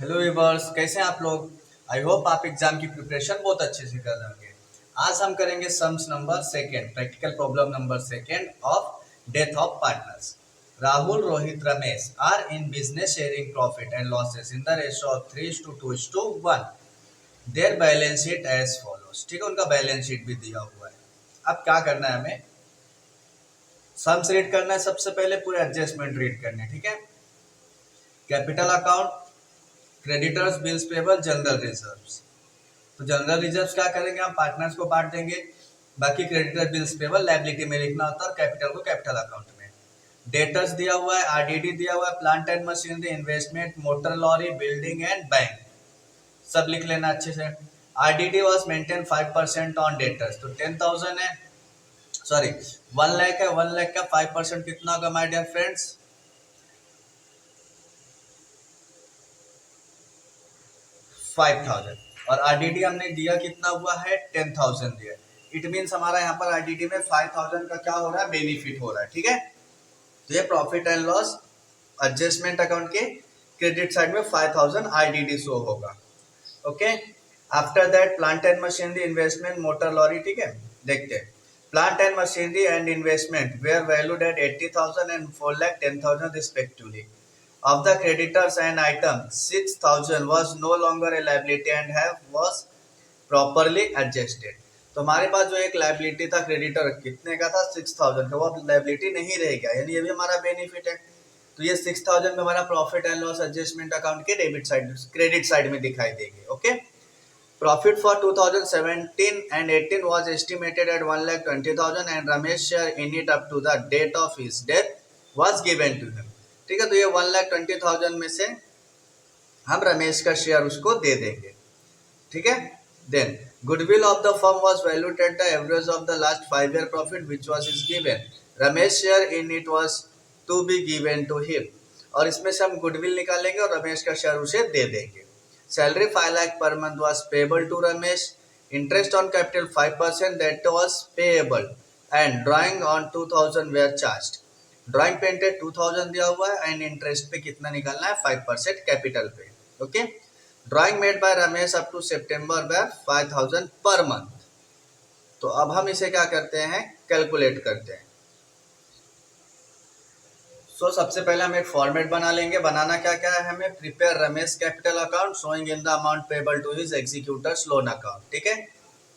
Hello viewers, कैसे हैं आप लोग। आई होप आप एग्जाम की प्रिपरेशन बहुत अच्छे से कर रहे होंगे। आज हम करेंगे sums number second, practical problem number second of death of partners. Rahul, Rohit, Ramesh are in business sharing profit and losses in the ratio of 3:2:1। Their balance sheet as follows. ठीक है, उनका बैलेंस शीट भी दिया हुआ है। अब क्या करना है, हमें सम्स रीड करना है। सबसे पहले पूरे एडजस्टमेंट रीड करने हैं, ठीक है। Capital account, creditors, bills payable, general reserves. तो जनरल रिजर्व्स क्या करेंगे, हम पार्टनर्स को बांट देंगे। बाकी क्रेडिटर, बिल्स पेबल लायबिलिटी में लिखना होता है और कैपिटल को कैपिटल अकाउंट में। डेटर्स दिया हुआ है, आरडीडी दिया हुआ है, plant and machinery, investment, motor lorry, building and bank, सब लिख लेना अच्छे से। RDD was maintain 5% on debtors, तो 10,000 है, सॉरी 1 लाख है। 1 लाख का 5% कितना होगा माय डियर फ्रेंड्स, 5,000। और आरडीडी हमने दिया कितना हुआ है, 10,000 दिया। इट मीन्स हमारा यहाँ पर आरडीडी में 5,000 का क्या हो रहा है, बेनिफिट हो रहा है, ठीक है। तो ये profit and loss adjustment account के क्रेडिट साइड में 5,000 आरडीडी शो होगा। Okay, after that plant and machinery, investment, motor lorry, ठीक है। देखते हैं, plant and machinery and investment were valued at 80,000 and 4,10,000 respectively. Of the creditors and item, 6,000 was no longer a liability and have was properly adjusted. तो हमारे पास जो एक liability था creditor, कितने का था, 6,000 का, वो अब लाइबिलिटी नहीं रहेगा, यानी ये भी हमारा बेनिफिट है। तो ये 6,000 में हमारा profit and loss adjustment account के डेबिट साइड, क्रेडिट साइड में दिखाई देंगे। Okay, profit for 2017 and 18 was estimated at 1,20,000 and Ramesh share in it up to the date of his death was given to him. ठीक है, तो ये 1,20,000 में से हम रमेश का शेयर उसको दे देंगे, ठीक है। Then goodwill of the firm was valued at the average of the last 5 year profit which was is given. Ramesh share in it was to be given to him, और इसमें से हम गुडविल निकालेंगे और रमेश का शेयर उसे दे देंगे। Salary 5 lakh per month was payable to Ramesh. Interest on capital 5% that was payable and drawing on 2,000 were charged. Drawing painted 2,000 दिया हुआ है एंड इंटरेस्ट पे कितना निकालना है, 5% कैपिटल पे। Okay, drawing made by Ramesh up to September were 5,000 per month. तो अब हम इसे क्या करते हैं, कैलकुलेट करते हैं। सबसे पहले हम एक फॉर्मेट बना लेंगे। बनाना क्या क्या है हमें, prepare Ramesh capital account showing in the amount payable to his executors loan account, ठीक है।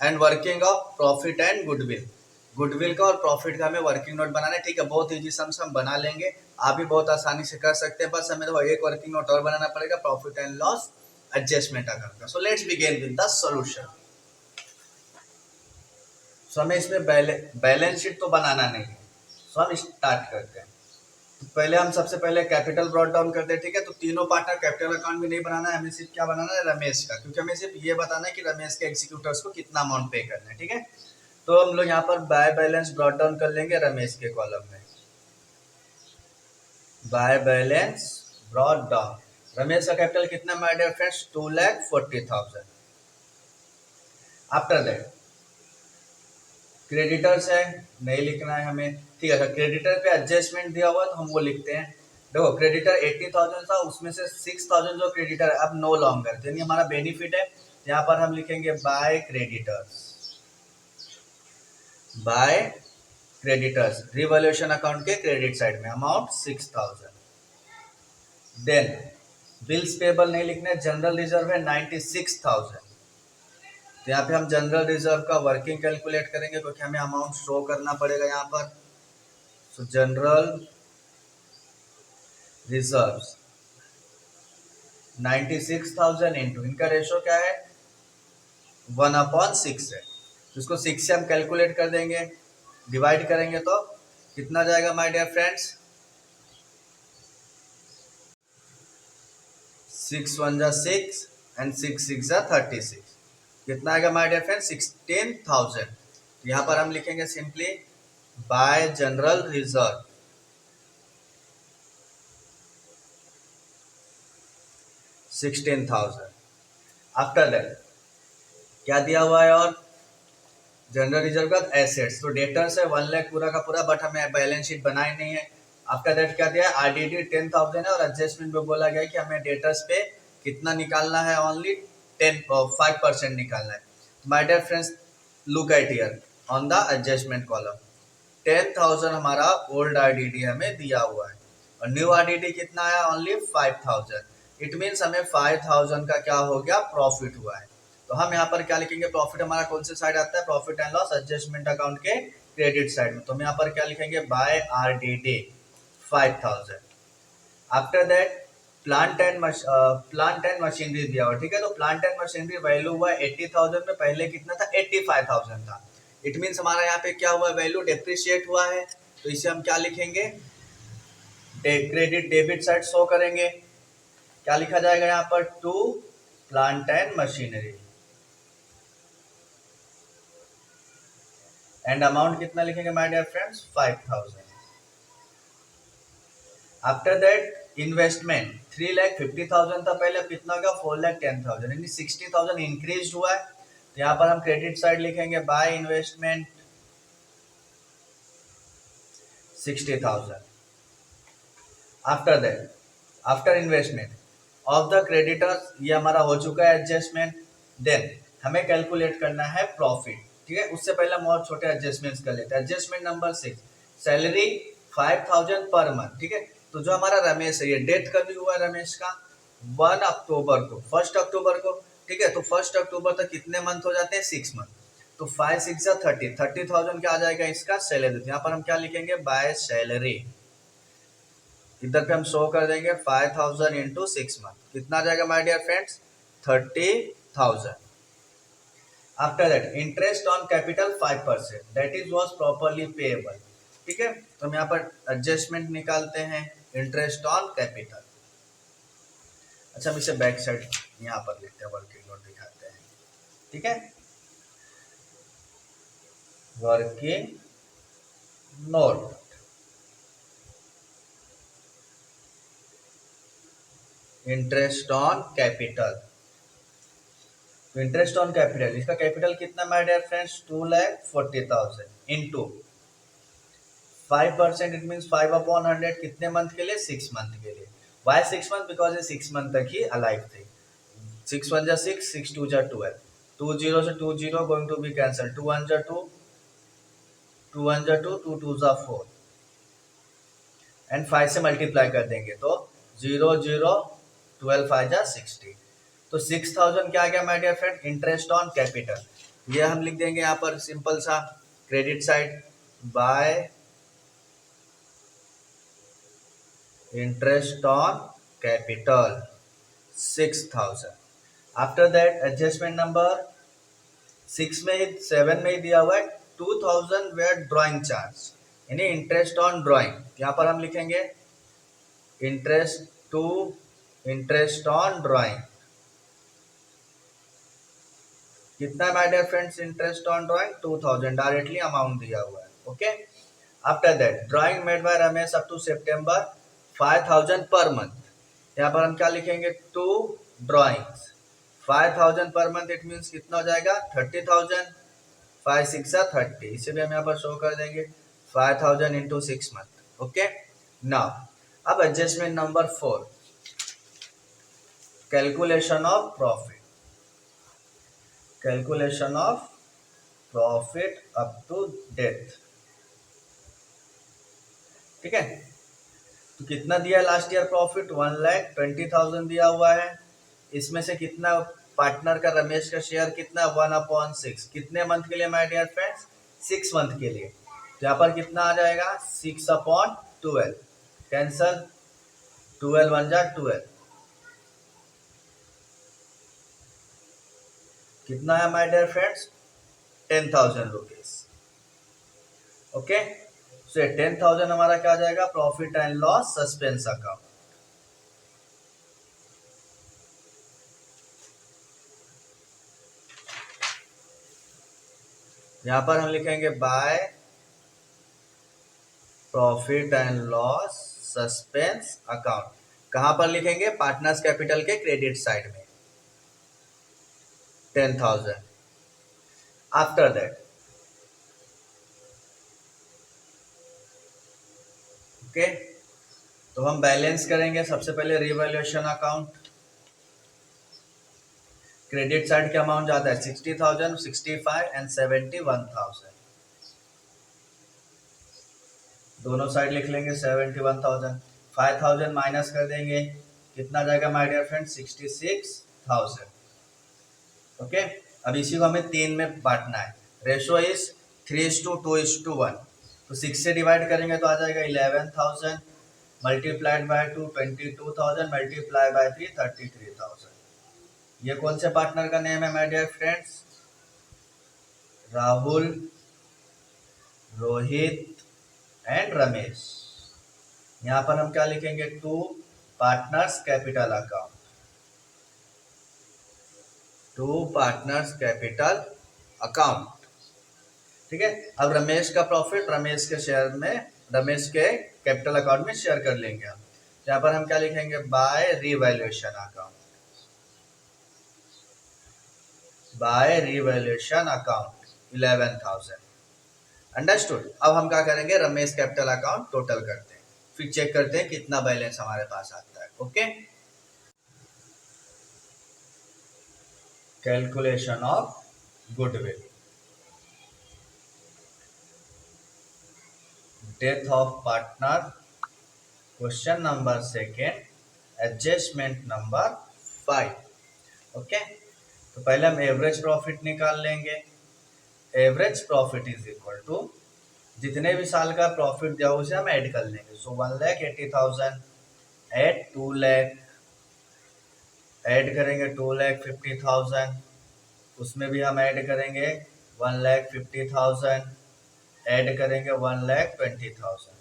And working of profit and goodwill, goodwill का और प्रॉफिट का हमें वर्किंग नोट बनाना है, ठीक है। बहुत इजी सम्स हम बना लेंगे, आप भी बहुत आसानी से कर सकते हैं। बस हमें तो एक वर्किंग नोट और बनाना पड़ेगा, profit and loss adjustment account का। So let's begin with the solution. So हमें इसमें बैलेंस शीट तो बनाना नहीं है, सो हम स्टार्ट करते हैं। तो पहले हम सबसे पहले कैपिटल ब्रॉट डाउन करते हैं, ठीक है। तो तीनों पार्टनर कैपिटल अकाउंट भी नहीं बनाना है, हमें सिर्फ क्या बनाना है, रमेश का, क्योंकि हमें सिर्फ ये बताना है कि रमेश के एग्जीक्यूटर्स को कितना अमाउंट पे करना है, ठीक है। तो हम लोग यहाँ पर बाय बैलेंस ब्रॉट डाउन कर लेंगे रमेश के कॉलम में। By balance brought down, Ramesh का कैपिटल कितना my dear friends, 2,40,000। After that creditors है, नहीं लिखना है हमें, ठीक है। क्रेडिटर पे एडजस्टमेंट दिया हुआ है तो हम वो लिखते हैं। देखो क्रेडिटर 80,000 था, उसमें से 6,000 जो क्रेडिटर है अब नो लॉन्गर, यानी हमारा बेनिफिट है। यहाँ पर हम लिखेंगे by creditors, by creditors, revolution account के क्रेडिट साइड में अमाउंट 6,000। देन बिल्स पेबल नहीं लिखने, जनरल रिजर्व है 96,000। तो यहाँ पे हम जनरल रिजर्व का वर्किंग कैलकुलेट करेंगे, क्योंकि हमें अमाउंट शो करना पड़ेगा यहाँ पर। सो जनरल रिजर्व 96,000 इंटू, इनका रेशो क्या है, 1/6 है। तो इसको 6 से हम कैलकुलेट कर देंगे, डिवाइड करेंगे तो कितना जाएगा माय डियर फ्रेंड्स, 6 1 जा 6 एंड 6 6 जा 36। कितना आएगा माय डियर फ्रेंड्स, 16,000। तो यहाँ पर हम लिखेंगे simply by general reserve 16,000। After that क्या दिया हुआ है, और जनरल रिजर्व का एसेट्स, तो डेटर्स है 1 लाख पूरा का पूरा, बट हमें बैलेंस शीट बनाई नहीं है। आफ्टर दैट क्या दिया है, आरडीडी 10,000 है, और एडजस्टमेंट में बोला गया है कि हमें डेटर्स पे कितना निकालना है, ओनली 5% निकालना है। My dear friends, look at here on the adjustment column, 10,000 हमारा ओल्ड आरडीडी हमें दिया हुआ है और न्यू आरडीडी कितना है, ओनली 5,000। इट मीन्स हमें 5,000 का क्या हो गया, प्रॉफिट हुआ है। तो हम यहाँ पर क्या लिखेंगे, प्रॉफिट हमारा कौन से साइड आता है, profit and loss adjustment account के क्रेडिट साइड में। तो हम यहाँ पर क्या लिखेंगे, by RDD 5,000। After that plant and machinery दिया हुआ, ठीक है। तो प्लांट एंड मशीनरी वैल्यू हुआ 80,000 में, पहले कितना था, 85,000 था। इट मीन्स हमारा यहाँ पे क्या हुआ, वैल्यू डेप्रिशिएट हुआ है। तो इसे हम क्या लिखेंगे, क्रेडिट डेबिट साइड शो करेंगे। क्या लिखा जाएगा यहाँ पर, to plant and machinery, and amount कितना लिखेंगे my dear friends, 5,000। After that investment 3,50,000 था पहले, कितना का 4,10,000, यानी 60,000 इंक्रीज हुआ है। तो यहाँ पर हम क्रेडिट साइड लिखेंगे, by investment 60,000। After that, after investment of the creditors, ये हमारा हो चुका है एडजस्टमेंट। देन हमें कैलकुलेट करना है प्रॉफिट, ठीक है। उससे पहले हम और छोटे एडजस्टमेंट्स कर लेते हैं। Adjustment number 6, salary 5,000 per month, ठीक है। तो जो हमारा रमेश है, ये डेट कभी हुआ है रमेश का, 1 अक्टूबर को, 1 अक्टूबर को, ठीक है। तो 1 अक्टूबर तक कितने मंथ हो जाते हैं, 6 मंथ। तो 5 6 30, 30,000 क्या आ जाएगा इसका, सैलरी। यहाँ पर हम क्या लिखेंगे, बाय सैलरी। इधर पे हम शो कर देंगे 5,000 इंटू 6 मंथ, कितना आ जाएगा my dear friends, 30,000। After that interest on capital 5%, that is was properly payable, ठीक है। तो हम यहाँ पर एडजस्टमेंट निकालते हैं, इंटरेस्ट ऑन कैपिटल। अच्छा, हम इसे बैक साइड यहाँ पर लिखते हैं, वर्किंग नोट दिखाते हैं, ठीक है। Working note, interest on capital. तो इंटरेस्ट ऑन कैपिटल, इसका कैपिटल कितना my dear friends, 2,40,000 into 5%, it means 5/100, कितने मंथ के लिए, 6 मंथ के लिए। वाई 6 मंथ, बिकॉज ये 6 मंथ तक ही अलाइव थे। 6 1 6, 6 2 12, 2 0 से 2 0 going to be cancel, 2 1 2, 2 1 2, 2 2 4, and 5 से मल्टीप्लाई कर देंगे तो 0 0, 12 5 60। तो 6,000 क्या आ गया my dear friend, interest on capital. ये हम लिख देंगे यहाँ पर सिंपल सा, credit side by interest on capital 6,000। After that adjustment number 6 में ही 7 में ही दिया हुआ है 2,000 वेयर ड्राइंग चार्ज, यानी इंटरेस्ट ऑन ड्राइंग। यहाँ पर हम लिखेंगे इंटरेस्ट ऑन ड्राइंग, कितना है my dear friends, interest on drawing 2,000, directly amount दिया हुआ है, okay. After that drawing made by Ramesh up to September 5,000 per month. यहाँ पर हम क्या लिखेंगे, 2 drawings 5,000 per month, it means कितना हो जाएगा, 30,000। 5 6 30, इसे भी हम यहाँ पर शो कर देंगे 5,000 इंटू 6 मंथ, ओके। नाउ अब adjustment number 4, calculation of profit, calculation of profit up to date, ठीक है। तो कितना दिया लास्ट ईयर प्रॉफिट, 1,20,000 दिया हुआ है। इसमें से कितना पार्टनर का, रमेश का शेयर कितना, 1/6, कितने मंथ के लिए माय डियर फ्रेंड्स, 6 मंथ के लिए। तो यहाँ पर कितना आ जाएगा, 6/12, कैंसल, 12 1 12, कितना है my dear friends, 10,000 rupees, okay. So 10,000 हमारा क्या आ जाएगा, profit and loss suspense account. यहां पर हम लिखेंगे by profit and loss suspense account. कहां पर लिखेंगे, पार्टनर्स कैपिटल के क्रेडिट साइड में, 10,000। आफ्टर दैट, ओके, तो हम बैलेंस करेंगे सबसे पहले रिवैल्यूएशन अकाउंट, क्रेडिट साइड का अमाउंट ज्यादा है 60,000, 65 एंड 71,000। दोनों साइड लिख लेंगे 71,000। 5,000 माइनस कर देंगे, कितना जाएगा माय डियर फ्रेंड? 66,000। ओके, अब इसी को हमें 3 में बांटना है। रेशो इज 3:2:1, तो 6 से डिवाइड करेंगे तो आ जाएगा 11,000 मल्टीप्लाइड बाय 2 22,000 मल्टीप्लाई बाय 3 33,000। ये कौन से पार्टनर का नेम है my dear friends? Rahul, Rohit and Ramesh. यहां पर हम क्या लिखेंगे? 2 partners capital account, 2 partners capital account. ठीक है, अब रमेश का प्रॉफिट रमेश के शेयर में, रमेश के कैपिटल अकाउंट में शेयर कर लेंगे हम। यहाँ पर हम क्या लिखेंगे? By revaluation account, by revaluation account 11,000। Understood. अब हम क्या करेंगे? रमेश कैपिटल अकाउंट टोटल करते हैं, फिर चेक करते हैं कितना बैलेंस हमारे पास आता है। Okay, calculation of goodwill. Death of partner, question number 2, adjustment number 5। Okay, तो पहले हम एवरेज प्रॉफिट निकाल लेंगे। Average profit is equal to जितने भी साल का प्रॉफिट दिया उसे हम ऐड कर लेंगे। सो 1,80,000 एड 2 लाख, ऐड करेंगे 2,50,000, उसमें भी हम ऐड करेंगे 1,50,000, ऐड करेंगे 1,20,000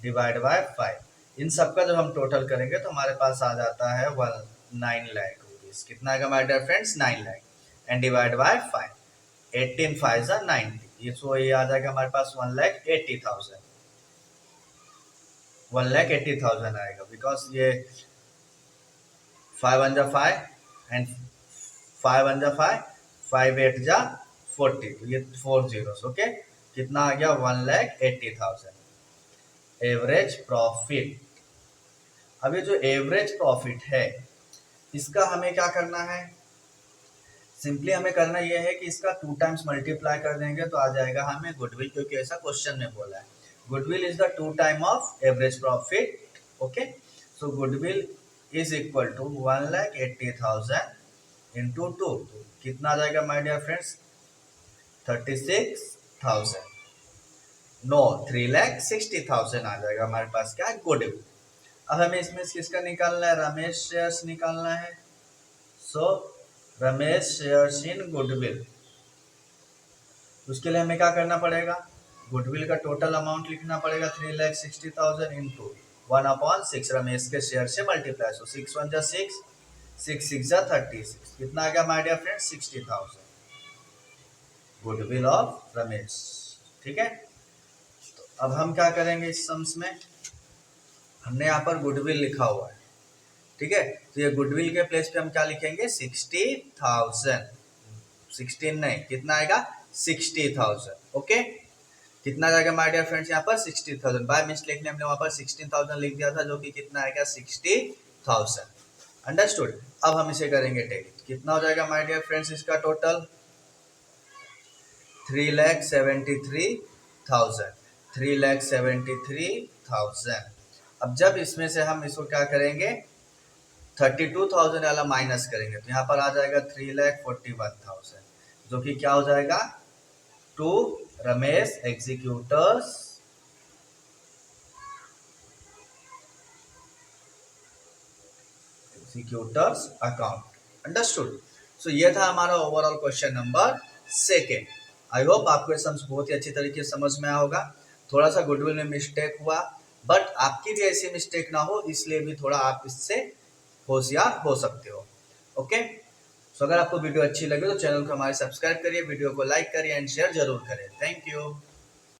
डिवाइड बाय 5। इन सबका जब हम टोटल करेंगे तो हमारे पास आ जाता है 9 लाख रुपीज। कितना आएगा my dear friends? 9 lakh and divide by 5, 18 5 90। ये सो ये आ जाएगा हमारे पास 1,80,000, 1,80,000 आएगा, बिकॉज ये 5 1 जा 5 एंड 5 1 जा 5, 5 8 जा 40, तो ये 4 zeros। ओके, कितना आ गया? 1,80,000 एवरेज प्रॉफिट। अभी जो एवरेज प्रॉफिट है इसका हमें क्या करना है? सिंपली हमें करना यह है कि इसका 2 टाइम्स मल्टीप्लाई कर देंगे तो आ जाएगा हमें गुडविल, क्योंकि ऐसा क्वेश्चन में बोला है। Goodwill is the 2 time of average profit. Okay, so goodwill is equal to 1,80,000 into 2, तो कितना आ जाएगा माय डियर फ्रेंड्स? 36,000। नो, 3,60,000 आ जाएगा हमारे पास क्या? गुडविल। अब हमें इसमें किसका निकालना है? रमेश शेयर्स निकालना है। सो रमेश शेयर्स इन गुडविल। उसके लिए हमें क्या करना पड़ेगा? गुडविल का टोटल अमाउंट लिखना पड़ेगा 3,60,000 इंटू 1/6 रमेश के शेयर से मल्टीप्लाई। सो 6 1 जा 6, 6 6 जा 36। कितना आ गया my dear friends? 60,000 goodwill of Ramesh. ठीक है, तो अब हम क्या करेंगे? इस सम्स में हमने यहाँ पर गुडविल लिखा हुआ है, ठीक है, तो ये गुडविल के प्लेस पे हम क्या लिखेंगे? 60,000। 16 नहीं, कितना आएगा? 60,000। ओके, कितना जाएगा माय डियर फ्रेंड्स? यहाँ पर 60,000। बाय मिस्टेक हमने वहां पर 16,000 लिख दिया था, जो कि कितना आएगा? 60,000। अंडरस्टूड। अब हम इसे करेंगे टैली, कितना हो जाएगा माय डियर फ्रेंड्स? इसका टोटल 3,73,000, 3,73,000। अब जब इसमें से हम इसको क्या करेंगे? 32,000 वाला माइनस करेंगे तो यहाँ पर आ जाएगा 3,41,000, जो कि क्या हो जाएगा? To Ramesh executors account. Understood. So ये था हमारा overall question number 2। I hope आपको ये समझ बहुत ही अच्छी तरीके से समझ में आया होगा। थोड़ा सा गुडविल में मिस्टेक हुआ, बट आपकी भी ऐसी मिस्टेक ना हो, इसलिए भी थोड़ा आप इससे होशियार हो सकते हो। ओके, सो अगर आपको वीडियो अच्छी लगे तो चैनल को हमारे सब्सक्राइब करिए, वीडियो को लाइक करिए एंड शेयर जरूर करें। Thank you.